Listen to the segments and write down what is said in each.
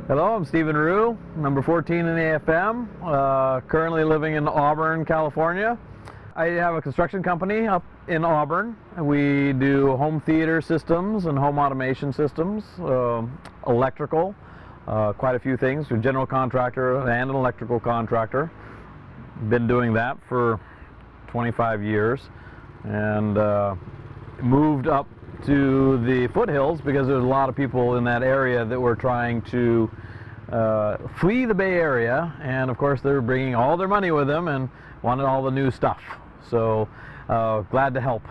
Hello, I'm Stephen Rue, number 14 in AFM, currently living in Auburn, California. I have a construction company up in Auburn. We do home theater systems and home automation systems, electrical, quite a few things. We're a general contractor and an electrical contractor. Been doing that for 25 years and moved up to the foothills because there's a lot of people in that area that were trying to flee the Bay Area, and of course they're bringing all their money with them and wanted all the new stuff. So glad to help.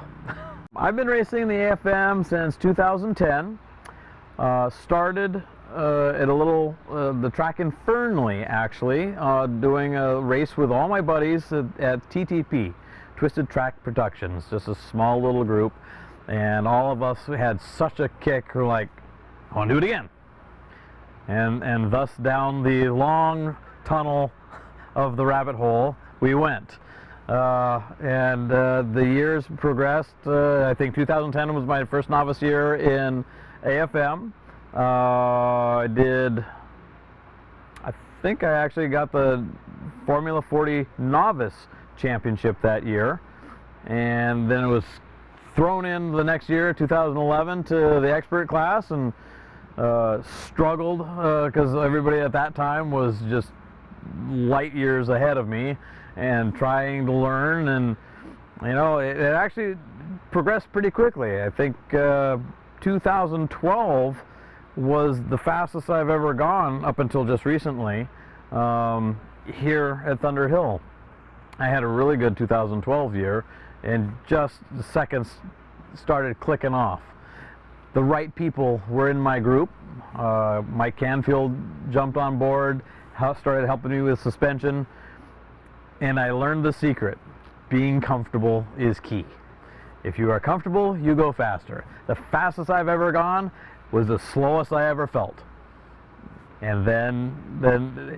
I've been racing the AFM since 2010. Started at the track in Fernley, actually, doing a race with all my buddies at TTP, Twisted Track Productions, just a small little group. And all of us had such a kick, we're like, I want to do it again. And thus down the long tunnel of the rabbit hole we went. The years progressed. I think 2010 was my first novice year in AFM. I think I actually got the Formula 40 Novice Championship that year. And then it was thrown in the next year, 2011, to the expert class, and struggled because everybody at that time was just light years ahead of me and trying to learn, and you know, it actually progressed pretty quickly. I think 2012 was the fastest I've ever gone up until just recently here at Thunder Hill. I had a really good 2012 year, and just the seconds started clicking off. The right people were in my group. Mike Canfield jumped on board, started helping me with suspension, and I learned the secret. Being comfortable is key. If you are comfortable, you go faster. The fastest I've ever gone was the slowest I ever felt. And then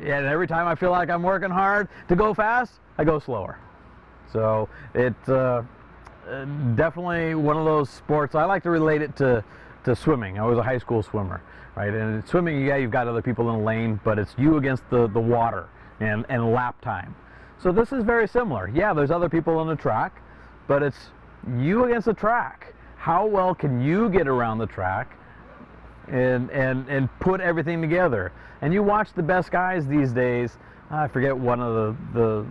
every time I feel like I'm working hard to go fast, I go slower. So it's definitely one of those sports. I like to relate it to swimming. I was a high school swimmer, right? And swimming, yeah, you've got other people in the lane, but it's you against the water and lap time. So this is very similar. Yeah, there's other people on the track, but it's you against the track. How well can you get around the track and put everything together? And you watch the best guys these days. I forget one of the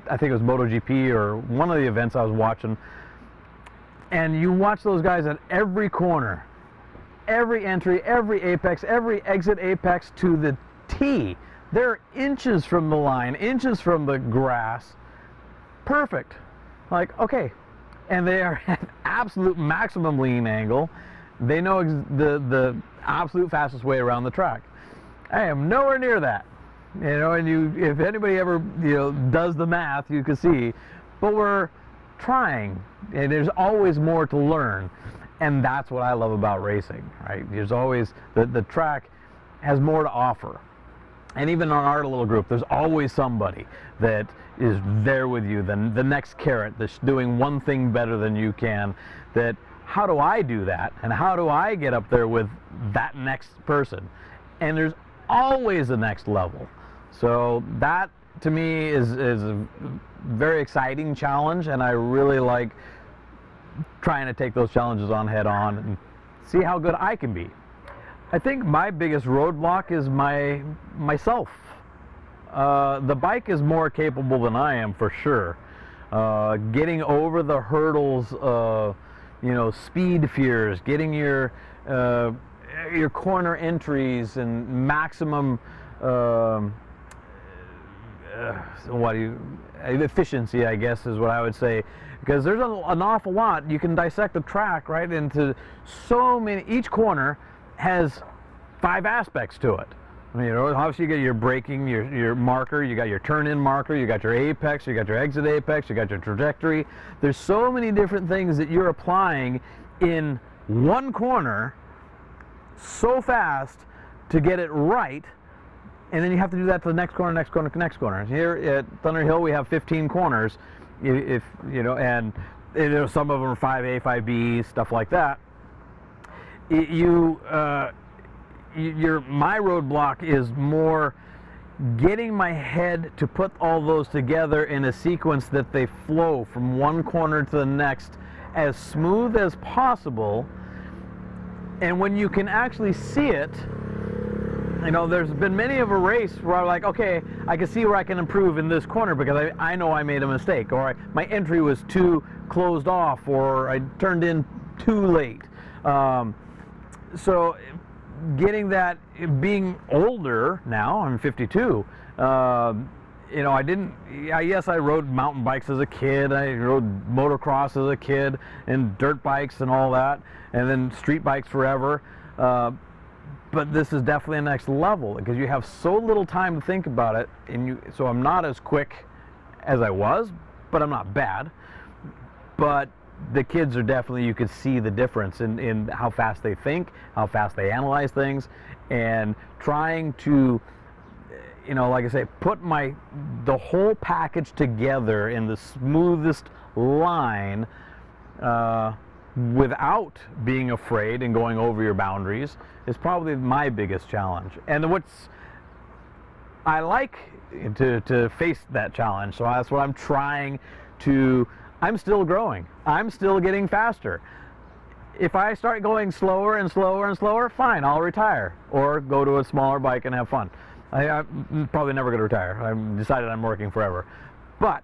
I think it was MotoGP or one of the events I was watching, and you watch those guys at every corner, every entry, every apex, every exit apex to the T. They're inches from the line, inches from the grass. Perfect. Like, okay. And they are at absolute maximum lean angle. They know the absolute fastest way around the track. I am nowhere near that. You know, and if anybody ever, does the math, you can see. But we're trying, and there's always more to learn, and that's what I love about racing, right? There's always the track has more to offer, and even on our little group, there's always somebody that is there with you, the next carrot that's doing one thing better than you can. That how do I do that, and how do I get up there with that next person? And there's always the next level. So that to me is a very exciting challenge, and I really like trying to take those challenges on head on and see how good I can be. I think my biggest roadblock is myself. The bike is more capable than I am, for sure. Getting over the hurdles, speed fears, getting your corner entries and maximum efficiency, I guess is what I would say, because there's an awful lot. You can dissect the track right into so many. Each corner has 5 aspects to it. Obviously you get your braking, your marker, you got your turn-in marker, you got your apex, you got your exit apex, you got your trajectory. There's so many different things that you're applying in one corner so fast to get it right, and then you have to do that to the next corner, next corner, next corner. Here at Thunder Hill we have 15 corners, and some of them are 5A, 5B, stuff like that. You my roadblock is more getting my head to put all those together in a sequence that they flow from one corner to the next as smooth as possible. And when you can actually see it, you know, there's been many of a race where I'm like, okay, I can see where I can improve in this corner because I know I made a mistake, or my entry was too closed off, or I turned in too late. So getting that, being older now, I'm 52, you know, yes, I rode mountain bikes as a kid, I rode motocross as a kid, and dirt bikes and all that, and then street bikes forever. But this is definitely a next level because you have so little time to think about it, and so I'm not as quick as I was, but I'm not bad. But the kids are definitely, you could see the difference in how fast they think, how fast they analyze things, and trying to, you know, like I say, put the whole package together in the smoothest line without being afraid and going over your boundaries is probably my biggest challenge. And I like to face that challenge, so that's what I'm trying to. I'm still growing. I'm still getting faster. If I start going slower and slower and slower, fine, I'll retire or go to a smaller bike and have fun. I'm probably never going to retire. I've decided I'm working forever. But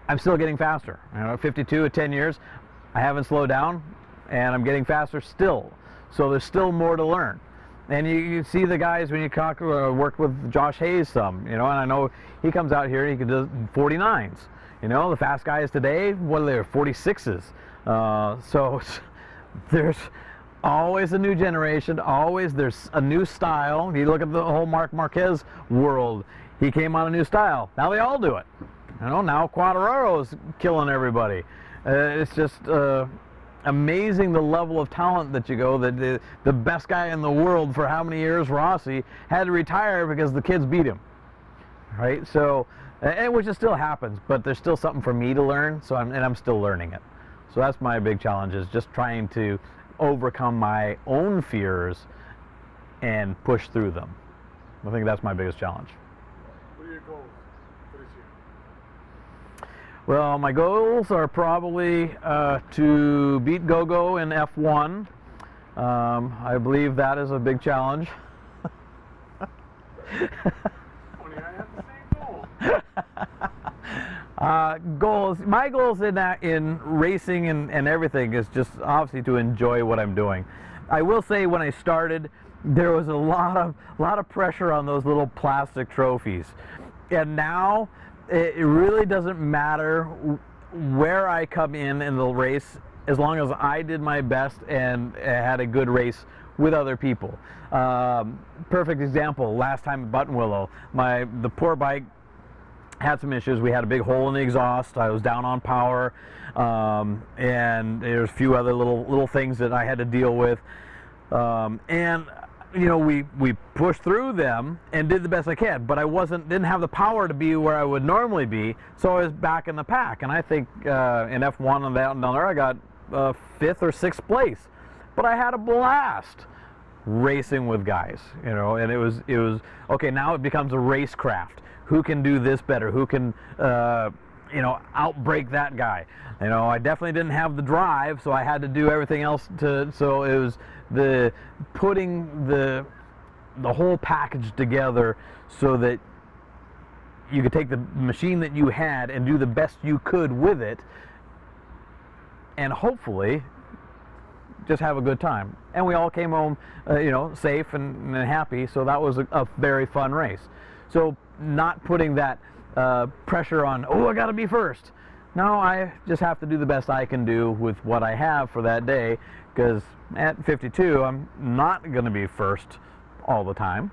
I'm still getting faster. You know, 52 at 10 years, I haven't slowed down, and I'm getting faster still. So there's still more to learn. And you see the guys when you work with Josh Hayes some, you know, and I know he comes out here and he can do 49s. You know, the fast guys today, what are they, 46s? So there's always a new generation, always there's a new style. You look at the whole Marc Marquez world, he came on a new style. Now they all do it. You know, now Quadraro's killing everybody. It's just amazing the level of talent that you go. The best guy in the world for how many years, Rossi, had to retire because the kids beat him. Right? So, and which still happens, but there's still something for me to learn. So I'm still learning it. So that's my big challenge, is just trying to overcome my own fears and push through them. I think that's my biggest challenge. What are your goals for this year? Well, my goals are probably to beat GoGo in F1. I believe that is a big challenge. Funny, I have the same goal. Goals. My goals in racing and everything is just obviously to enjoy what I'm doing. I will say, when I started, there was a lot of pressure on those little plastic trophies, and now it really doesn't matter where I come in the race, as long as I did my best and had a good race with other people. Perfect example, last time at Buttonwillow, the poor bike had some issues. We had a big hole in the exhaust. I was down on power, and there's a few other little things that I had to deal with. And you know, we pushed through them and did the best I can, but I didn't have the power to be where I would normally be, so I was back in the pack. And I think in F1 and down there, I got 5th or 6th place. But I had a blast racing with guys, you know, and it was okay. Now it becomes a racecraft. Who can do this better? Who can, you know, outbreak that guy? You know, I definitely didn't have the drive, so I had to do everything else so it was putting the whole package together so that you could take the machine that you had and do the best you could with it, and hopefully just have a good time. And we all came home, you know, safe and happy, so that was a very fun race. So not putting that pressure on, oh, I gotta be first. No, I just have to do the best I can do with what I have for that day, because at 52, I'm not going to be first all the time.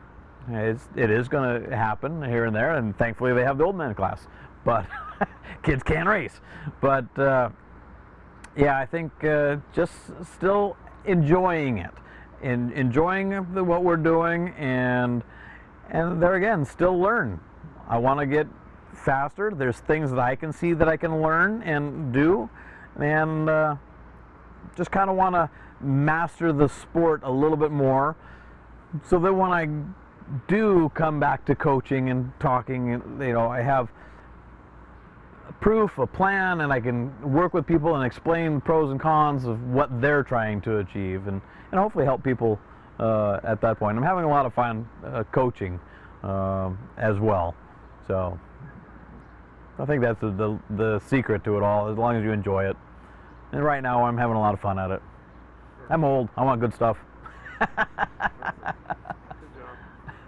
It is going to happen here and there, and thankfully they have the old man class, but kids can race. But yeah, I think just still enjoying it, enjoying what we're doing, and there again, still learn. I want to get faster. There's things that I can see that I can learn and do, and just kind of want to master the sport a little bit more, so that when I do come back to coaching and talking, you know, I have proof, a plan, and I can work with people and explain the pros and cons of what they're trying to achieve, and hopefully help people at that point. I'm having a lot of fun coaching as well. So I think that's the secret to it all, as long as you enjoy it. And right now I'm having a lot of fun at it. I'm old. I want good stuff.